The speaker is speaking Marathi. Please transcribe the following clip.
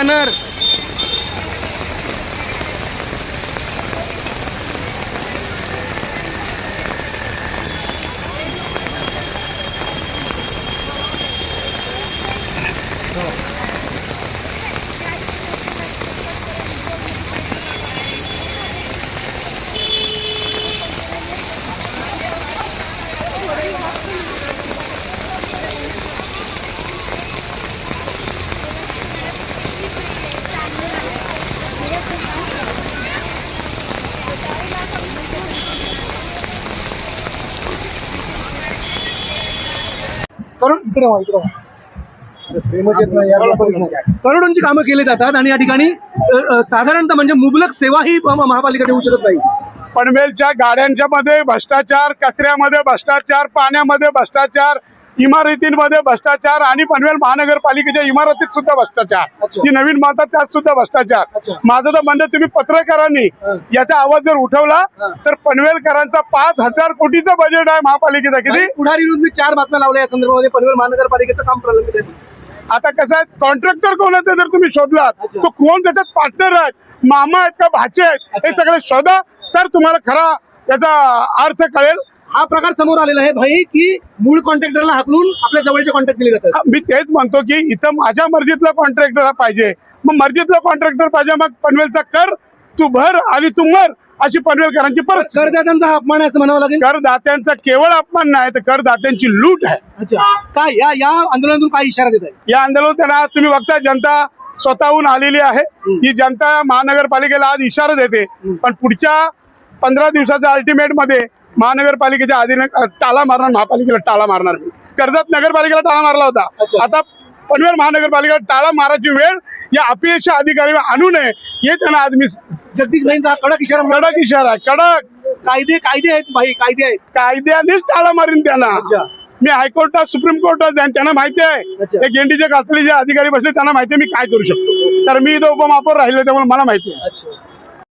बॅनर. करोडोंची कामं केली जातात आणि या ठिकाणी साधारणतः म्हणजे मुबलक सेवा ही महापालिका देऊ शकत नाही. पनवेलच्या गाड्यांच्या मध्ये भ्रष्टाचार, कचऱ्यामध्ये भ्रष्टाचार, पाण्यामध्ये भ्रष्टाचार, इमारतींमध्ये भ्रष्टाचार आणि पनवेल महानगरपालिकेच्या इमारतीत सुद्धा भ्रष्टाचार. जी नवीन माता त्यात सुद्धा भ्रष्टाचार. माझं तर म्हणणं, तुम्ही पत्रकारांनी याचा आवाज जर उठवला तर पनवेलकरांचा 5,000 कोटीचं बजेट आहे महापालिकेचा. किती पुढारी विरुद्ध मी 4 बातम्या लावल्या या संदर्भामध्ये. पनवेल महानगरपालिकेचं काम प्रलंबित आहे. आता कसं आहे, कॉन्ट्रॅक्टर कोण आहे ते जर तुम्ही शोधलात तो कोण त्याच्यात पार्टनर आहेत, मामा आहेत का भाचे आहेत, हे सगळे शोधा तर तुम्हाला खरा त्याचा अर्थ कळेल. हा प्रकार समोर आलेला आहे भाई की मूळ कॉन्ट्रॅक्टरला हाकलून आपल्या जवळचे कॉन्ट्रॅक्ट दिले जातात. मी तेच म्हणतो की इथं माझ्या मर्जीतला कॉन्ट्रॅक्टर पाहिजे. मग मर्जीतला कॉन्ट्रॅक्टर पाहिजे, मग पनवेलचा कर तू भर आणि तू मर, अशी पनवेलकरांची परिस्थिती. करदात्यांचा हा अपमान आहे असं म्हणावं लागेल. करदात्यांचा केवळ अपमान नाही तर करदात्यांची लूट आहे. अच्छा, काय या आंदोलनातून काय इशारा देत आहे? या आंदोलनात तुम्ही बघता जनता स्वतःहून आलेली आहे. ही जनता महानगरपालिकेला आज इशारा देते, पण पुढच्या 15 दिवसाच्या अल्टिमेट मध्ये महानगरपालिकेच्या अधीन टाळा मारणार, महापालिकेला टाळा मारणार. कर्जत नगरपालिकेला टाळा मारला होता, आता पनवेल महानगरपालिकेला टाळा मारायची वेळ या अपयशी अधिकारी आणू नये हे त्यांना आज मी जगदीश भाईंचा कडक इशारा. कडक इशारा, कडक कायदे आहेत भाई, कायदे आहेत. कायद्यानेच टाळा मारीन त्यांना. मी हायकोर्टात, सुप्रीम कोर्टात जाईन, त्यांना माहिती आहे हे गेंडीच्या कातडीचे अधिकारी बसले, त्यांना माहिती आहे मी काय करू शकतो. तर मी इथं उपमहापौर राहिले त्यामुळे मला माहिती आहे.